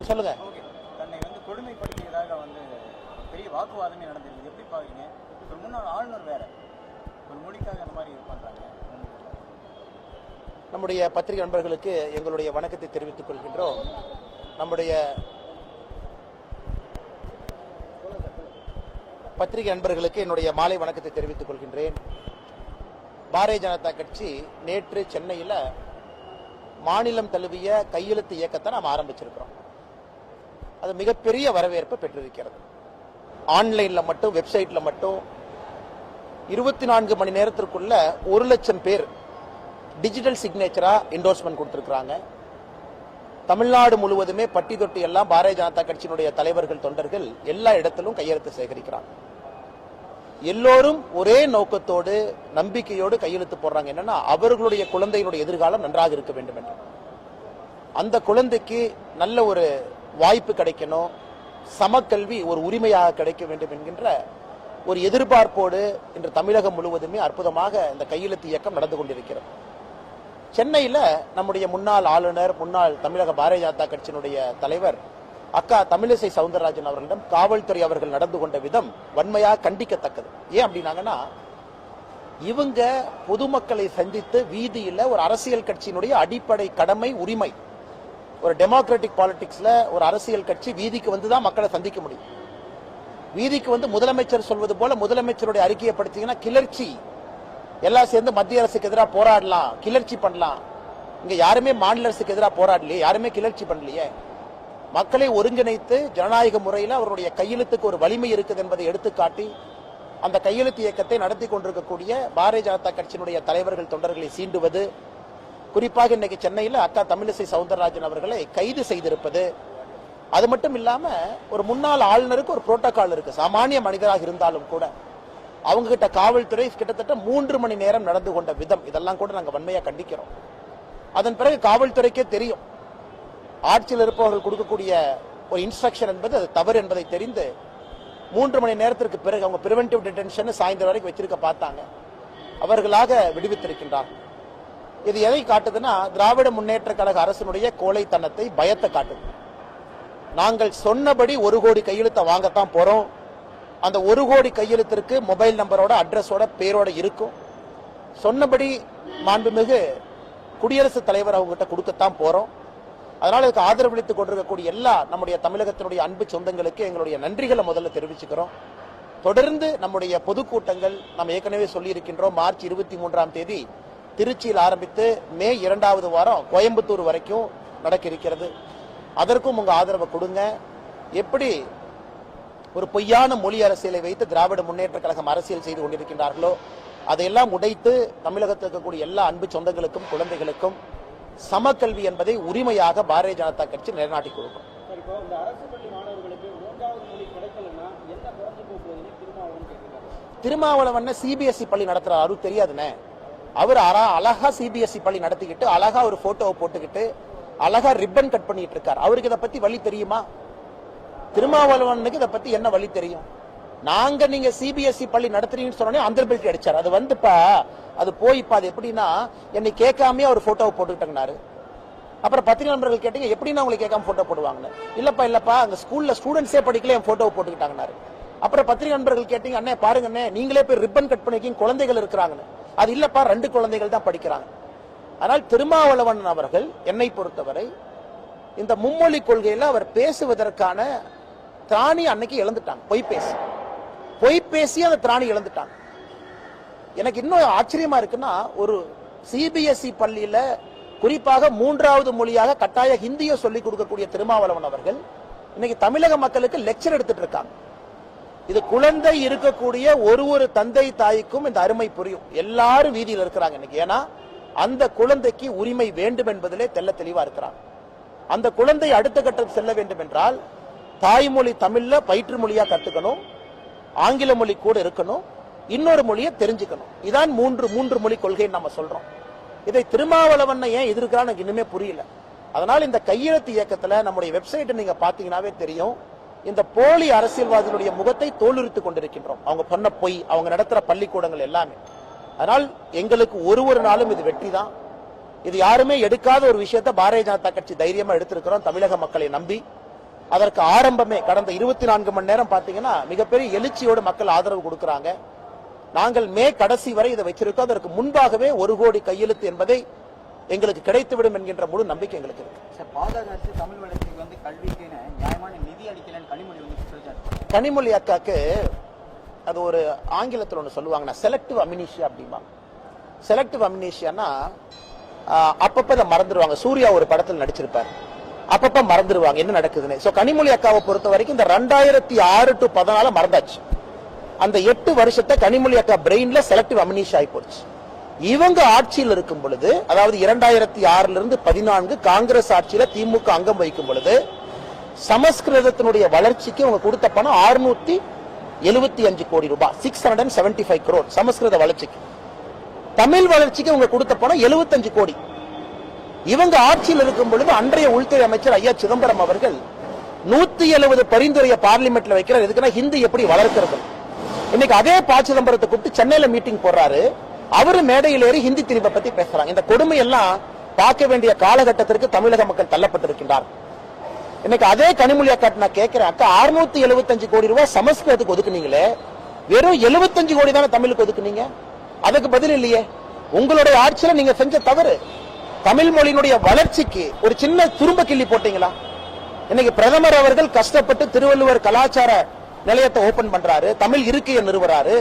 சொல்லுங்க. தன்னை கொடுமைப்படுத்தியதாக பெரிய வாக்குவாதமே நடந்திருக்கு. எப்படி பாக்குறீங்க? ஒரு முன்னாள் ஆளுநர் வேற ஒரு மொழிக்காக அந்த மாதிரி பண்றாங்க. நம்முடைய பத்திரிகை நண்பர்களுக்கு எங்களுடைய வணக்கத்தை தெரிவித்துக் கொள்கின்றோம். நம்முடைய பத்திரிகை நண்பர்களுக்கு என்னுடைய மாலை வணக்கத்தை தெரிவித்துக் கொள்கின்றேன். பாரதிய ஜனதா கட்சி நேற்று சென்னையில் மாநிலம் தழுவிய கையெழுத்து இயக்கத்தை நாம் ஆரம்பிச்சிருக்கிறோம். அது மிகப்பெரிய வரவேற்பு பெற்றிருக்கிறது. ஆன்லைன்ல மட்டும், வெப்சைட்ல மட்டும் 24 மணி நேரத்திற்குள்ள 1 லட்சம் பேர் டிஜிட்டல் சிக்னேச்சரா என்டோர்ஸ்மெண்ட் கொடுத்திருக்கிறாங்க. தமிழ்நாடு முழுவதுமே பட்டி தொட்டி எல்லாம் பாரதிய ஜனதா கட்சியினுடைய தலைவர்கள், தொண்டர்கள் எல்லா இடத்திலும் கையெழுத்து சேகரிக்கிறாங்க. எல்லோரும் ஒரே நோக்கத்தோடு, நம்பிக்கையோடு கையெழுத்து போடுறாங்க. என்னன்னா, அவர்களுடைய குழந்தைகளுடைய எதிர்காலம் நன்றாக இருக்க வேண்டும் என்று. அந்த குழந்தைக்கு நல்ல ஒரு வாய்ப்பு கிடைக்கணும், சமக்கல்வி ஒரு உரிமையாக கிடைக்க வேண்டும் என்கின்ற ஒரு எதிர்பார்ப்போடு இன்று தமிழகம் முழுவதுமே அற்புதமாக இந்த கையெழுத்து இயக்கம் நடந்து கொண்டிருக்கிறது. சென்னையில் நம்முடைய முன்னாள் ஆளுநர், முன்னாள் தமிழக பாரதிய ஜனதா கட்சியினுடைய தலைவர் அக்கா தமிழிசை சவுந்தரராஜன் அவர்களிடம் காவல்துறை அவர்கள் நடந்து கொண்ட விதம் வன்மையாக கண்டிக்கத்தக்கது. ஏன் அப்படின்னாங்கன்னா, இவங்க பொதுமக்களை சந்தித்து வீதியில் ஒரு அரசியல் கட்சியினுடைய அடிப்படை கடமை, உரிமை, ஒரு டெமோக்ராட்டிக் பாலிடிக்ஸ்ல ஒரு அரசியல் கட்சி வீதிக்கு வந்துதான் மக்களை சந்திக்க முடியும். வீதிக்கு வந்து முதலமைச்சர் சொல்வது போல முதலமைச்சருடைய அறிக்கையை படுத்தீங்கன்னா கிளர்ச்சி, எல்லாம் சேர்ந்து மத்திய அரசுக்கு எதிராக போராடலாம், கிளர்ச்சி பண்ணலாம். இங்க யாருமே மாநில அரசுக்கு எதிராக போராடலையே, யாருமே கிளர்ச்சி பண்ணலையே. மக்களை ஒருங்கிணைத்து ஜனநாயக முறையில் அவருடைய கையெழுத்துக்கு ஒரு வலிமை இருக்குது என்பதை எடுத்துக்காட்டி அந்த கையெழுத்து இயக்கத்தை நடத்தி கொண்டிருக்கக்கூடிய பாரதிய ஜனதா கட்சியினுடைய தலைவர்கள், தொண்டர்களை சீண்டுவது, குறிப்பாக இன்னைக்கு சென்னையில் அக்கா தமிழிசை சவுந்தரராஜன் அவர்களை கைது செய்திருப்பது, அது மட்டும் இல்லாம ஒரு முன்னாள் ஆளுநருக்கு ஒரு புரோட்டோகால் இருக்கு. சாமானிய மனிதராக இருந்தாலும் கூட அவங்க கிட்ட காவல்துறை கிட்டத்தட்ட 3 மணி நேரம் நடந்து கொண்ட விதம், இதெல்லாம் கூட நாங்கள் வன்மையா கண்டிக்கிறோம். அதன் பிறகு காவல்துறைக்கே தெரியும் ஆட்சியில் இருப்பவர்கள் கொடுக்கக்கூடிய ஒரு இன்ஸ்ட்ரக்ஷன் என்பது அது தவறு என்பதை தெரிந்து 3 மணி நேரத்திற்கு பிறகு அவங்க பிரிவென்டிவ் டிடென்ஷன் சாயந்தரம் வரைக்கும் வச்சிருக்க பார்த்தாங்க. அவர்களாக விடுவித்திருக்கின்றார். இது எதை காட்டுதுன்னா, திராவிட முன்னேற்ற கழக அரசினுடைய கோழைத்தனத்தை, பயத்தை காட்டுது. நாங்கள் சொன்னபடி 1 கோடி கையெழுத்தை வாங்கத்தான் போறோம். அந்த 1 கோடி கையெழுத்திற்கு மொபைல் நம்பரோட, அட்ரஸோட, பேரோட இருக்கும். சொன்னபடி மாண்புமிகு குடியரசுத் தலைவர் அவங்க கிட்ட கொடுக்கத்தான் போறோம். அதனால இதுக்கு ஆதரவளித்துக் கொண்டிருக்கக்கூடிய எல்லா நம்முடைய தமிழகத்தினுடைய அன்பு சொந்தங்களுக்கு எங்களுடைய நன்றிகளை முதல்ல தெரிவிச்சுக்கிறோம். தொடர்ந்து நம்முடைய பொதுக்கூட்டங்கள் நாம் ஏற்கனவே சொல்லி இருக்கின்றோம். மார்ச் 23ஆம் தேதி திருச்சியில் ஆரம்பித்து மே 2வது வாரம் கோயம்புத்தூர் வரைக்கும் நடக்க இருக்கிறது. அதற்கும் உங்க ஆதரவை கொடுங்க. எப்படி ஒரு பொய்யான மொழி அரசியலை வைத்து திராவிட முன்னேற்ற கழகம் அரசியல் செய்து கொண்டிருக்கின்றார்களோ அதையெல்லாம் உடைத்து தமிழகத்தில் இருக்கக்கூடிய எல்லா அன்பு சொந்தங்களுக்கும், குழந்தைகளுக்கும் சமக்கல்வி என்பதை உரிமையாக பாரதிய ஜனதா கட்சி நிலைநாட்டி கொடுக்கும். திருமாவளவன் சிபிஎஸ்இ பள்ளி நடத்துறாரு, அவருக்கு தெரியாதுன்னு. அவர் அழகா சிபிஎஸ்இ பள்ளி நடத்திக்கிட்டு அழகா ஒரு போட்டோவை போட்டுக்கிட்டு அழகா ரிப்பன் கட் பண்ணிட்டு இருக்காரு. அவருக்கு இதை பத்தி வழி தெரியுமா? திருமாவளவனுக்கு இதை பத்தி என்ன வழி தெரியும்? நாங்க நீங்க சிபிஎஸ்இ பள்ளி நடத்துறீங்கன்னு சொன்னோன்னே அந்த பெல்ட் அடிச்சாரு. அது வந்துப்பா, அது போய்ப்பா. அது எப்படின்னா, என்னை கேட்காமயே ஒரு போட்டோவை போட்டுக்கிட்டாரு. அப்புறம் பத்திரிகை நண்பர்கள் கேட்டீங்க, எப்படின்னா உங்களுக்கு கேட்காம போட்டோ போடுவாங்க? இல்லப்பா அங்க ஸ்கூல்ல ஸ்டூடெண்ட்ஸே படிக்கல, என் போட்டோவை போட்டுக்கிட்டாங்கன்னாரு. அப்புறம் பத்திரிகை நண்பர்கள் கேட்டீங்க, அண்ணே பாருங்க அண்ணே, நீங்களே போய் ரிப்பன் கட் பண்ணிருக்கீங்க, குழந்தைகள் இருக்கிறாங்கன்னு. அது இல்லப்பா, 2 குழந்தைகள் தான் படிக்கிறாங்க. ஆனால் திருமாவளவன் அவர்கள் என்னை பொறுத்தவரை இந்த மும்மொழி கொள்கையில அவர் பேசுவதற்கான திராணி அன்னைக்கு இழந்துட்டாங்க. பொய் பேசி அந்த திராணி இழந்துட்டாங்க. எனக்கு இன்னும் ஆச்சரியமா இருக்குன்னா, ஒரு சிபிஎஸ்இ பள்ளியில குறிப்பாக 3வது மொழியாக கட்டாய ஹிந்தியை சொல்லிக் கொடுக்கக்கூடிய திருமாவளவன் அவர்கள் இன்னைக்கு தமிழக மக்களுக்கு லெக்சர் எடுத்துட்டு இருக்காங்க. இது குழந்தை இருக்கக்கூடிய ஒரு தந்தை தாய்க்கும் இந்த அருமை புரியும். எல்லாரும் வீதியில் இருக்கிறாங்க இன்னைக்கு. ஏன்னா அந்த குழந்தைக்கு உரிமை வேண்டும் என்பதிலே தெல்ல தெளிவா இருக்கிறாங்க. அந்த குழந்தை அடுத்த கட்டம் செல்ல வேண்டும் என்றால் தாய்மொழி தமிழ்ல பயிற்று மொழியா கத்துக்கணும், ஆங்கில மொழி கூட இருக்கணும், இன்னொரு மொழியை தெரிஞ்சுக்கணும். இதான் மூன்று மொழி கொள்கைன்னு நம்ம சொல்றோம். இதை திருமாவளவன் ஏன் எதிர்க்கிறான்னு எனக்கு இன்னுமே புரியல. அதனால இந்த கையெழுத்து இயக்கத்துல நம்முடைய வெப்சைட் நீங்க பாத்தீங்கன்னாவே தெரியும், இந்த போலி அரசியல்வாதிகளுடைய முகத்தை தோலுரித்துக் கொண்டிருக்கின்றோம். அவங்க பண்ண பொய், அவங்க நடத்துற பள்ளிக்கூடங்கள் எல்லாமே. அதனால் எங்களுக்கு ஒரு நாளும் இது வெற்றி தான். இது யாருமே எடுக்காத ஒரு விஷயத்தை பாரதிய ஜனதா கட்சி தைரியமா எடுத்திருக்கிறோம். தமிழக மக்களை நம்பி அதற்கு ஆரம்பமே கடந்த 24 மணி நேரம் பாத்தீங்கன்னா மிகப்பெரிய எழுச்சியோடு மக்கள் ஆதரவு கொடுக்கறாங்க. நாங்கள் மே கடைசி வரை இதை வச்சிருக்கோம். அதற்கு முன்பாகவே 1 கோடி கையெழுத்து என்பதை எங்களுக்கு கிடைத்துவிடும் என்கின்ற முழு நம்பிக்கை எங்களுக்கு இருக்கு. பாஜக அரசு தமிழ் வளர்ச்சிக்கு வந்து கல்விக்கு நியாயமான நிதி அளிக்கலன்னு கனிமொழி வந்து சொல்லிட்டாரு. கனிமொழி அக்காக்கு அது ஒரு ஆங்கிலத்தில் ஒன்று சொல்லுவாங்கன்னா செலக்டிவ் அமினிஷியா அப்படிம்பாங்க. செலக்டிவ் அமினிஷியானா அப்பப்ப அதை மறந்துடுவாங்க. சூர்யா ஒரு படத்தில் நடிச்சிருப்பார், அப்பப்ப மறந்துடுவாங்க என்ன நடக்குதுன்னு. சோ கனிமொழி அக்காவை பொறுத்த வரைக்கும் இந்த 2006 to 2014 மறந்தாச்சு. அந்த 8 வருஷத்தை கனிமொழி அக்கா பிரெயின்ல செலக்டிவ் அமினிஷியா ஆகி போச்சு. இவங்க ஆட்சியில் இருக்கும் பொழுது, அதாவது 2006 இருந்து 14 காங்கிரஸ் ஆட்சியில திமுக அங்கம் வகிக்கும் பொழுது சமஸ்கிருதத்தினுடைய வளர்ச்சிக்கு அவங்க கொடுத்த பணம் 675 கோடி ரூபாய், 675 crore சமஸ்கிருத வளர்ச்சிக்கு. தமிழ் வளர்ச்சிக்கு அவங்க கொடுத்த பணம் 75 கோடி. இவங்க ஆட்சியில் இருக்கும் பொழுது அன்றைய உள்துறை அமைச்சர் ஐயா சிதம்பரம் அவர்கள் 170 பரிந்துரையை பார்லிமெண்ட்ல வைக்கிறார். எதுக்குன்னா ஹிந்தி எப்படி வளர்க்கிறது. இன்னைக்கு அதே ப. சிதம்பரத்தை கூப்பிட்டு சென்னையில மீட்டிங் போடுறாரு. அவரு மேடையில் ஏறி ஹிந்தி திணிப்பை பத்தி பேசுறாங்க. இந்த கொடுமை எல்லாம் பார்க்க வேண்டிய காலகட்டத்திற்கு தமிழக மக்கள் தள்ளப்பட்டிருக்கின்றார். இன்னைக்கு அதே கனிமொழி அக்கா நான் கேட்கிறேன், அக்கா 675 கோடி ரூபாய் சமஸ்கிருதத்துக்கு ஒதுக்குனீங்களே, வெறும் 75 கோடி தானே தமிழுக்கு ஒதுக்குனீங்க. அதுக்கு பதில் இல்லையே. உங்களுடைய ஆட்சியில நீங்க செஞ்ச தவறு. தமிழ் மொழியினுடைய வளர்ச்சிக்கு ஒரு சின்ன துரும்ப கிள்ளி போட்டீங்களா? இன்னைக்கு பிரதமர் அவர்கள் கஷ்டப்பட்டு திருவள்ளுவர் கலாச்சார நிலையத்தை ஓபன் பண்றாரு, தமிழ் இருக்கையை நிறுவறாரு,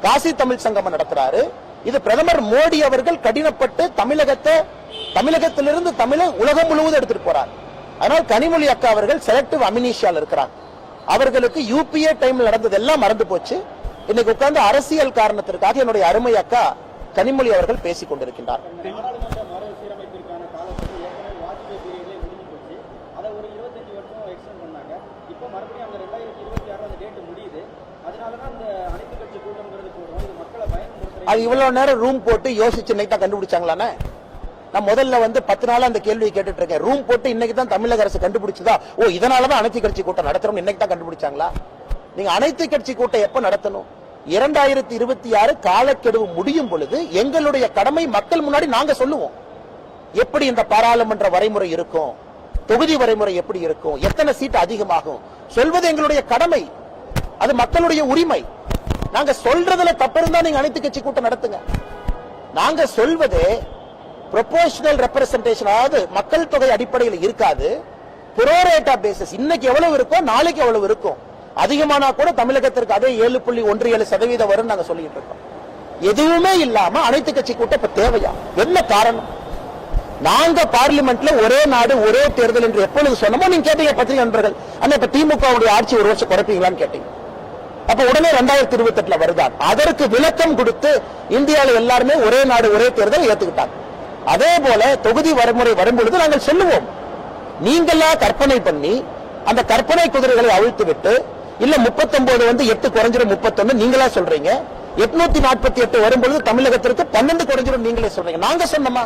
காசி தமிழ் சங்கமம் நடத்துறாரு. இது பிரதமர் மோடி அவர்கள் கடினப்பட்டு தமிழகத்திலிருந்து தமிழை உலகம் முழுவதும் எடுத்துட்டு போறார். அதனால் கனிமொழி அக்கா அவர்கள் செலக்டிவ் அமினிஷியால் இருக்கிறார். அவர்களுக்கு யூபிஏ டைம்ல நடந்தது எல்லாம் மறந்து போச்சு. இன்னைக்கு உட்கார்ந்து அரசியல் காரணத்திற்காக என்னுடைய அருமை அக்கா கனிமொழி அவர்கள் பேசிக் கொண்டிருக்கின்றார். அது இவ்வளவு நேரம் ரூம் போட்டு யோசிச்சு இன்னைக்கு தான் கண்டுபிடிச்சாங்களானே? நான் முதல்ல 10 நாளா அந்த கேள்வியை கேட்டுட்டு இருக்கேன். ரூம் போட்டு இன்னைக்கு தான் தமிழக அரசு கண்டுபிடிச்சதா? ஓ, இதனாலதான் அனைத்து கட்சி கூட்டம் நடத்துறோம் இன்னைக்கு தான் கண்டுபிடிச்சாங்களா? நீங்க அனைத்து கட்சி கூட்டம் எப்ப நடத்தணும்? 2026 காலக்கெடு முடியும் பொழுது எங்களுடைய கடமை மக்கள் முன்னாடி நாங்க சொல்லுவோம். எப்படி இந்த பாராளுமன்ற வரைமுறை இருக்கும், தொகுதி வரைமுறை எப்படி இருக்கும், எத்தனை சீட் அதிகமாகும் சொல்வது எங்களுடைய கடமை. அது மக்களுடைய உரிமை. நாங்க சொல்றதுல தப்பு இருந்தா நீங்க அனைத்து கட்சி கூட்டம் நடத்துங்க. நாங்க சொல்வது ப்ரொபோர்ஷனல் ரெப்ரசன்டேஷன், அதாவது மக்கள் தொகை அடிப்படையில் இருக்காது, புரோரேட்டா பேசிஸ். இன்னைக்கு எவ்வளவு இருக்கும், நாளைக்கு எவ்வளவு இருக்கும். அதிகமானா கூட தமிழகத்திற்கு அதே 7.17% வரும் நாங்க சொல்லிட்டு இருக்கோம். எதுவுமே இல்லாம அனைத்து கட்சி கூட்டம் இப்ப தேவையா? என்ன காரணம்? நாங்க பார்லிமெண்ட்ல ஒரே நாடு ஒரே தேர்தல் என்று எப்பொழுது சொன்னமோ நீங்க கேட்டீங்க பத்திரிகை நண்பர்கள். ஆனா இப்ப திமுக ஆட்சி 1 வருஷம் குறைப்பீங்களான்னு கேட்டீங்க. அப்ப உடனே 2028 வருதான். அதற்கு விளக்கம் கொடுத்து இந்தியாவில் எல்லாருமே ஒரே நாடு ஒரே தேர்தல் ஏத்துக்கிட்டாங்க. அதே போல தொகுதி வரைமுறை வரும்பொழுது நாங்கள் சொல்லுவோம். நீங்களா கற்பனை பண்ணி அந்த கற்பனை குதிரைகளை அவிழ்த்து விட்டு, இல்ல 39 8 குறைஞ்சிரும் 31 நீங்களா சொல்றீங்க. 848 வரும்பொழுது தமிழகத்திற்கு 12 குறைஞ்சிரும் நீங்களே சொல்றீங்க. நாங்க சொன்னோமா?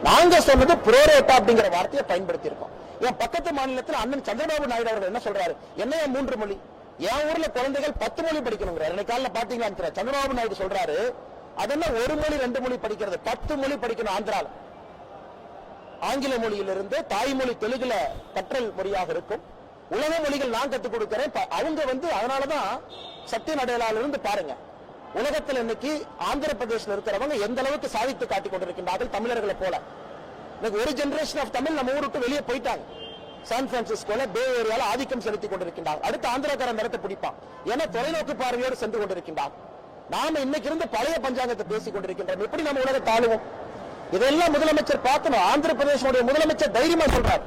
நாங்க சொன்னது புரோரேட்டா அப்படிங்கிற வார்த்தையை பயன்படுத்தி இருக்கோம். என் பக்கத்து மாநிலத்தில் அண்ணன் சந்திரபாபு நாயுடு அவர்கள் என்ன சொல்றாரு? என்னைய 3 மொழி, என் ஊர்ல குழந்தைகள் 10 மொழி படிக்கணுங்கிறார். இன்னைக்கு காலையில பாத்தீங்கன்னா சந்திரபாபு நாயுடு சொல்றாரு, அதெல்லாம் 1 மொழி 2 மொழி படிக்கிறது, 10 மொழி படிக்கணும். ஆந்திரால ஆங்கில மொழியிலிருந்து தாய்மொழி தெலுங்குல கற்றல் மொழியாக இருக்கும். உலக மொழிகள் நான் கத்துக் கொடுக்கிறேன். அவங்க அதனாலதான் சத்திய நடையில இருந்து பாருங்க, உலகத்தில் இன்னைக்கு ஆந்திர பிரதேசத்தில் இருக்கிறவங்க எந்த அளவுக்கு சாதித்து காட்டிக் கொண்டிருக்கின்றார்கள் தமிழர்களை போல. இன்னைக்கு ஒரு ஜெனரேஷன் ஆஃப் தமிழ் நம்ம ஊருக்கு வெளியே போயிட்டாங்க. சான் பிரான்சிஸ்கோல பே ஏரியால ஆதிக்கம் செலுத்திக் கொண்டிருக்கின்றார். அடுத்து ஆந்திரக்காரன் இடத்தை பிடிப்பான். ஏன்னா தொலைநோக்கு பார்வையோடு சென்று கொண்டிருக்கின்றார். நாம இன்னைக்கு இருந்து பழைய பஞ்சாங்கத்தை பேசிக் கொண்டிருக்கின்றோம். எப்படி நம்ம உலகத்தை ஆளுவோம்? இதெல்லாம் முதலமைச்சர் பார்க்கணும். ஆந்திர பிரதேசனுடைய முதலமைச்சர் தைரியமா சொல்றார்.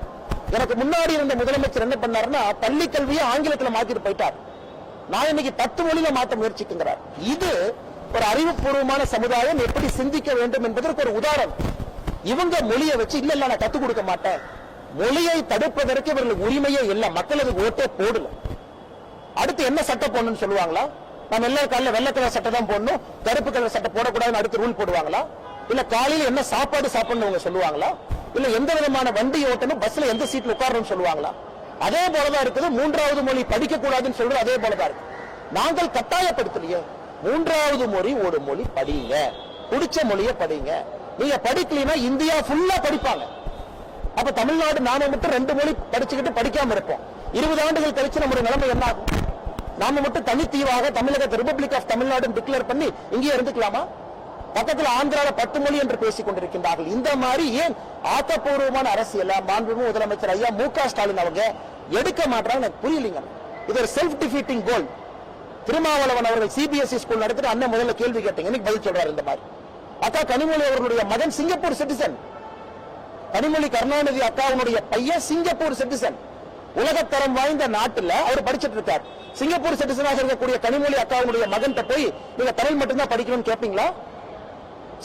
எனக்கு முன்னாடி இருந்த முதலமைச்சர் என்ன பண்ணாருன்னா பள்ளி கல்வியை ஆங்கிலத்துல மாத்திட்டு போயிட்டார். நான் இன்னைக்கு 10 மொழியில மாற்ற முயற்சிக்கிறார். இது ஒரு அறிவுபூர்வமான சமுதாயம் எப்படி சிந்திக்க வேண்டும் என்பதற்கு ஒரு உதாரணம். இவங்க மொழியை வச்சு இல்ல நான் கத்துக் கொடுக்க மாட்டேன். மொழியை தடுப்பதற்கு இவர்களுக்கு உரிமையே இல்லை. மக்களுக்கு ஓட்டே போடல. அடுத்து என்ன சட்டம் போடணும்னு சொல்லுவாங்களா? நம்ம எல்லா காலையில வெள்ளை கலர் சட்டை தான் போடணும், கருப்பு கலர் சட்டை போடக்கூடாதுன்னு அடுத்து ரூல் போடுவாங்களா? இல்ல காலையில என்ன சாப்பாடு சாப்பிடணும் சொல்லுவாங்களா? இல்ல எந்த விதமான வண்டி ஓட்டணும், பஸ்ல எந்த சீட்ல உட்காரணும் சொல்லுவாங்களா? அதே போலதான் இருக்குது. 3வது மொழி படிக்க கூடாதுன்னு சொல்றது அதே போலதான் இருக்கு. நாங்கள் கட்டாயப்படுத்தலையே. 3வது மொழி ஒரு மொழி படிங்க, பிடிச்ச மொழியை படிங்க. நீங்க படிக்கலனா இந்தியா ஃபுல்லா படிப்பாங்க. அப்ப தமிழ்நாடு நாம மட்டும் 2 மொழி படிச்சுக்கிட்டு படிக்காம இருப்போம். 20 ஆண்டுகள் கழிச்சு நம்முடைய நிலைமை என்ன ஆகும்? நாம மட்டும் தனித்தீவாக தமிழகத்தை ரிபப்ளிக் ஆஃப் தமிழ்நாடு டிக்ளேர் பண்ணி இங்கே இருந்துக்கலாமா? பக்கத்தில் ஆந்திரால 10 மொழி என்று பேசிக் கொண்டிருக்கின்றார்கள். இந்த மாதிரி ஏன் ஆக்கப்பூர்வமான அரசியல் மாண்புமிகு முதலமைச்சர் ஐயா மு.க. ஸ்டாலின் அவங்க எடுக்க மாட்டாங்க? எனக்கு புரியலீங்க. இது ஒரு செல்ஃப் டிஃபீட்டிங் கோல். திருமாவளவன் அவர்கள் சிபிஎஸ்இ ஸ்கூல் நடத்திட்டு அண்ணன் முதல்ல கேள்வி கேட்டீங்க, இன்னைக்கு பதில் சொல்றாரு. இந்த மாதிரி அக்கா கனிமொழி அவர்களுடைய மகன் சிங்கப்பூர் சிட்டிசன், கனிமொழி கருணாநிதி அக்காவுடைய பையன் சிங்கப்பூர் சிட்டிசன், உலகத்தரம் வாய்ந்த நாட்டுல அவர் படிச்சிட்டு இருக்கார். சிங்கப்பூர் சிட்டிசனாக இருக்கக்கூடிய கனிமொழி அக்காவுடைய மகன் போய் நீங்க தமிழ் மட்டும்தான் படிக்கணும்னு கேட்பீங்களா?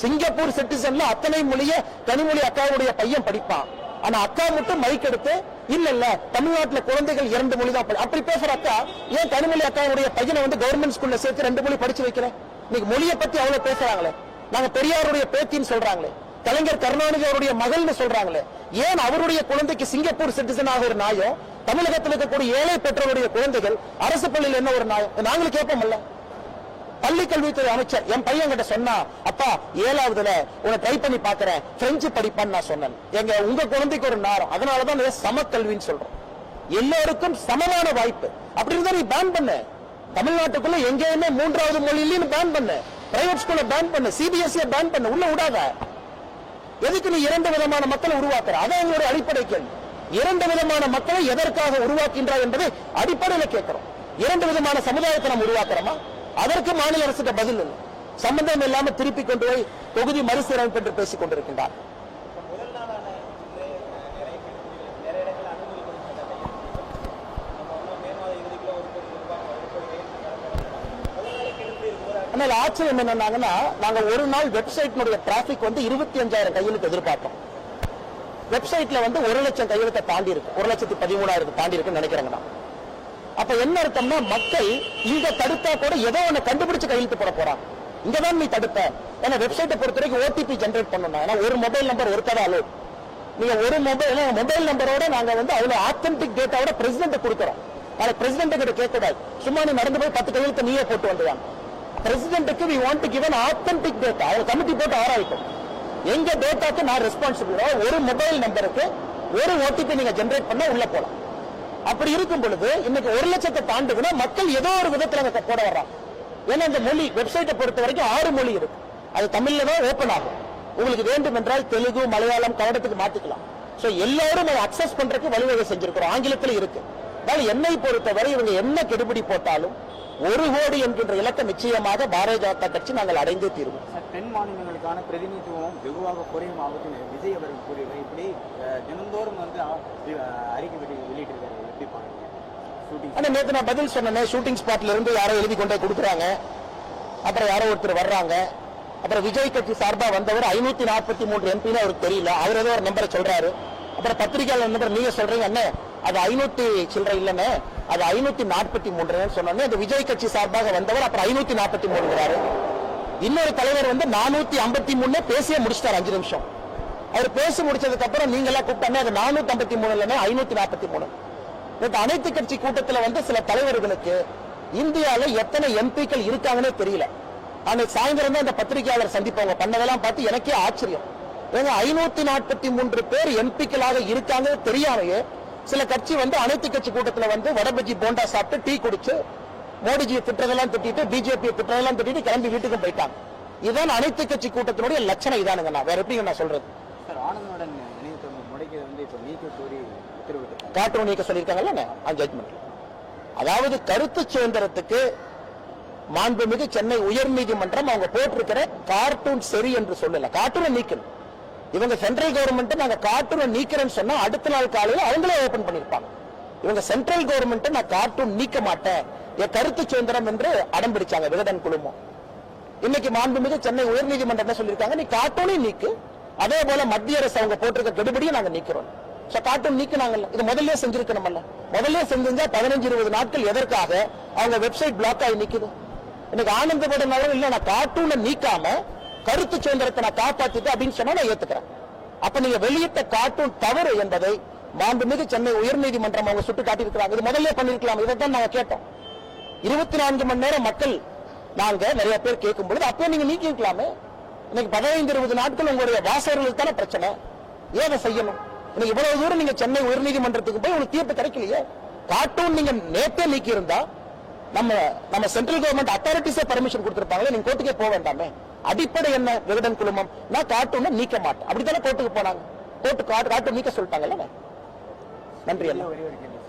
சிங்கப்பூர் சிட்டிசன்ல அத்தனை மொழிய கனிமொழி அக்காவுடைய பையன் படிப்பான். ஆனா அக்கா மட்டும் மைக் எடுத்து இல்ல தமிழ்நாட்டுல குழந்தைகள் 2 மொழி தான் அப்படி பேசுற அக்கா ஏன் கனிமொழி அக்காவுடைய பையனை கவர்மெண்ட் ஸ்கூல்ல சேர்த்து 2 மொழி படிச்சு வைக்கிறேன்? இன்னைக்கு மொழியை பத்தி அவ்வளவு பேசுறாங்களே, நாங்க பெரியாருடைய பேத்தின்னு சொல்றாங்களே, கலைஞர் கருணாநிதி அவருடைய மகள்னு சொல்றாங்களே, ஏன் அவருடைய குழந்தைக்கு சிங்கப்பூர் சிட்டிசனாக ஒரு நியாயம், தமிழகத்தில் இருக்கக்கூடிய ஏழை பெற்றோருடைய குழந்தைகள் அரசு பள்ளியில் என்ன ஒரு நியாயம்? நாங்களும் கேட்போம்ல. பள்ளி கல்வித்துறை அமைச்சர் என் பையன் கிட்ட சொன்னா, அப்பா 7வதுல உன்னை ட்ரை பண்ணி பாக்குறேன், பிரெஞ்சு படிப்பான்னு நான் சொன்னேன். எங்க உங்க குழந்தைக்கு ஒரு நேரம், அதனாலதான் சமக்கல்வின்னு சொல்றோம். எல்லோருக்கும் சமமான வாய்ப்பு. அப்படி இருந்தா நீ பேன் பண்ணு. தமிழ்நாட்டுக்குள்ள எங்கேயுமே 3வது மொழியிலும் பேன் பண்ணு, பிரைவேட் ஸ்கூல்ல பேன் பண்ணு, சிபிஎஸ்இ பேன் பண்ணு, உள்ள விடாத. எதுக்கு நீ 2 விதமான மக்களை உருவாக்குற? அதான் எங்களுடைய அடிப்படை கேள்வி. 2 விதமான மக்களை எதற்காக உருவாக்கின்றார் என்பதை அடிப்படையில் கேட்கிறோம். 2 விதமான சமுதாயத்தை நாம் உருவாக்குறோமா? அதற்கு மாநில அரசுக்கு பதில் இல்லை. சம்பந்தம் இல்லாம திருப்பி கொண்டு போய் தொகுதி மறுசீரமைப்பு என்று பேசிக் கொண்டிருக்கின்றார். ஆனால் ஆச்சரியம் என்னன்னாங்கன்னா, நாங்க ஒரு நாள் வெப்சைட் டிராபிக் 25,000 கையெழுத்து எதிர்பார்த்தோம். வெப்சைட்ல 1,00,000 கையெழுத்தை தாண்டி இருக்கு, 1,13,000 தாண்டி இருக்குன்னு நினைக்கிறேங்க. அப்ப என்ன அர்த்தம்னா, மக்கள் இங்க தடுத்தா கூட ஏதோ ஒண்ணு கண்டுபிடிச்சு கையெழுத்து போட போறாங்க. இங்கதான் நீ தடுப்ப. ஏன்னா வெப்சைட்டை பொறுத்த வரைக்கும் ஓடிபி ஜெனரேட் பண்ணணும். ஏன்னா ஒரு மொபைல் நம்பர் ஒருத்தர அலோ. நீங்க ஒரு மொபைல் நம்பரோட நாங்க அவ்வளவு ஆத்தென்டிக் டேட்டாவோட பிரசிடென்ட் கொடுக்கிறோம். நாளை பிரசிடென்ட் கிட்ட கேட்க கூடாது, சும்மா நீ நடந்து போய் 10 கையெழுத்து நீயே போட்டு வந்துவாங்க. பிரசிடென்ட்டுக்கு we want to give an authentic data. அவங்க கமிட்டி போட்டு ஆராய்க்கும். எங்க டேட்டாக்கு நான் ரெஸ்பான்சிபிள். ஒரு மொபைல் நம்பருக்கு ஒரு ஓடிபி நீங்க ஜெனரேட் பண்ண உள்ள போலாம். அப்படி இருக்கும் பொழுது இன்னைக்கு 1,00,000 தாண்டுதுன்னா மக்கள் ஏதோ ஒரு விதத்துல போட வர்றாங்க. ஏன்னா இந்த மொழி வெப்சைட்டை பொறுத்த வரைக்கும் 6 மொழி இருக்கு. அது தமிழ்ல தான் ஓபன் ஆகும். உங்களுக்கு வேண்டும் என்றால் தெலுங்கு, மலையாளம், கன்னடத்துக்கு மாத்திக்கலாம். சோ எல்லாரும் அதை அக்சஸ் பண்றதுக்கு வழிவகை செஞ்சிருக்கிறோம். ஆங்கிலத்தில் இருக்கு. அதனால என்னை பொறுத்தவரை இவங்க என்ன கெடுபிடி போட்டாலும் 1 கோடி என்கின்ற இலக்கை நிச்சயமாக பாரதிய ஜனதா கட்சி நாங்கள் அடைந்தே தீர்வோம். தென் மாநிலங்களுக்கான பிரதிநிதித்துவம் வெகுவாக குறையும் ஆபத்து விஜய் அவர்கள் கூறியவர் இப்படி தினந்தோறும் அறிக்கை வெளியிட்டிருக்காரு. எப்படி பாருங்க? நேற்று நான் பதில் சொன்னேன். ஷூட்டிங் ஸ்பாட்ல இருந்து யாரோ எழுதி கொண்டே கொடுக்குறாங்க. அப்புறம் யாரோ ஒருத்தர் வர்றாங்க. அப்புறம் விஜய் கட்சி சார்பா வந்தவர் 543 எம்பின்னு அவருக்கு தெரியல. அவர் ஏதோ ஒரு நம்பரை சொல்றாரு. அப்புறம் பத்திரிகையாளர் நம்பர் நீங்க சொல்றீங்க அண்ணே அது 500 சில்லறை இல்லன்னு, அது 543 சொன்னோன்னே இந்த விஜய் கட்சி சார்பாக வந்தவர் அப்புறம் 543. இன்னொரு தலைவர் 453 பேசியே முடிச்சிட்டார் 5 நிமிஷம். அவர் பேசி முடிச்சதுக்கு அப்புறம் நீங்க எல்லாம் கூப்பிட்டாங்க அது 453 இல்லைன்னா 543. அனைத்து கட்சி கூட்டத்தில் சில தலைவர்களுக்கு இந்தியால எத்தனை எம்பிக்கள் இருக்காங்கன்னே தெரியல. அன்னைக்கு சாயந்தரம் தான் இந்த பத்திரிகையாளர் சந்திப்பவங்க பண்ணதெல்லாம் பார்த்து எனக்கே ஆச்சரியம். ஏங்க 543 பேர் எம்பிக்களாக இருக்காங்க தெரியாமையே சில கட்சி அனைத்து கட்சி கூட்டத்தில் வடபஜி போண்டா சாப்பிட்டு டீ குடிச்சு மோடிஜியை திட்டதெல்லாம் திட்டிட்டு பிஜேபியை திட்டதெல்லாம் திட்டிட்டு கிளம்பி வீட்டுக்கு போயிட்டாங்க. இதுதான் அனைத்து கட்சி கூட்டத்தினுடைய லட்சணம். இதானுங்க நான் வேற எப்படி நான் சொல்றது. கார்ட்டூன் நீக்க சொல்லியிருக்காங்கல்ல ஜட்மெண்ட். அதாவது கருத்து சுதந்திரத்துக்கு மாண்புமிகு சென்னை உயர்நீதிமன்றம் அவங்க போட்டிருக்கிற கார்ட்டூன் சரி என்று சொல்லல. கார்ட்டூனை நீக்கணும். இவங்க சென்ட்ரல் கவர்மெண்ட் நாங்க கார்ட்டூனை நீக்கிறேன்னு சொன்னா அடுத்த நாள் காலையில் அவங்களே ஓபன் பண்ணிருப்பாங்க. இவங்க சென்ட்ரல் கவர்மெண்ட் நான் கார்ட்டூன் நீக்க மாட்டேன், என் கருத்து சுதந்திரம் என்று அடம் பிடிச்சாங்க விகடன் குழுமம். இன்னைக்கு மாண்புமிகு சென்னை உயர்நீதிமன்றம் என்ன சொல்லியிருக்காங்க, நீ கார்ட்டூனை நீக்கு, அதே போல மத்திய அரசு அவங்க போட்டிருக்க கெடுபடியும் நாங்க நீக்கிறோம். கார்ட்டூன் நீக்கினாங்கல்ல, இது முதல்ல செஞ்சிருக்கணும்ல. முதல்ல செஞ்சா 15-20 நாட்கள் எதற்காக அவங்க வெப்சைட் பிளாக் ஆகி நிக்குது. இன்னைக்கு ஆனந்தப்படும் இல்ல நான் கார்ட்டூனை நீக்காம கருத்து சுதந்திரத்தை நான் காப்பாத்திட்டு அப்படின்னு சொன்னா நான் ஏத்துக்கிறேன். அப்ப நீங்க வெளியிட்ட கார்ட்டூன் தவறு என்பதை மாண்புமிகு சென்னை உயர்நீதிமன்றம் அவங்க சுட்டு காட்டியிருக்கிறாங்க. இது முதல்ல பண்ணிருக்கலாம். இதைத்தான் நாங்க கேட்டோம். 24 மணி நேரம் மக்கள் நாங்க நிறைய பேர் கேட்கும் பொழுது அப்பவே நீங்க நீக்கிக்கலாமே. இன்னைக்கு 15-20 நாட்கள் உங்களுடைய வாசகர்களுக்கு தானே பிரச்சனை. ஏன் செய்யணும்? இன்னைக்கு இவ்வளவு தூரம் நீங்க சென்னை உயர்நீதிமன்றத்துக்கு போய் உங்களுக்கு தீர்ப்பு கிடைக்கலையே. கார்ட்டூன் நீங்க நேத்தே நீக்கி இருந்தா நம்ம சென்ட்ரல் கவர்மெண்ட் அத்தாரிட்டிஸே பர்மிஷன் கொடுத்திருப்பாங்களே, நீங்க கோர்ட்டுக்கே போக வேண்டாமே. அடிப்படை என்ன விகடன் குழுமம், நான் கார்ட்டூனை நீக்க மாட்டேன் அப்படித்தானே கோர்ட்டுக்கு போனாங்க. கோர்ட்டு கார்ட்டூன் நீக்க சொல்லிட்டாங்கல்ல. நன்றி. ஒரே ஒரு கேள்வி.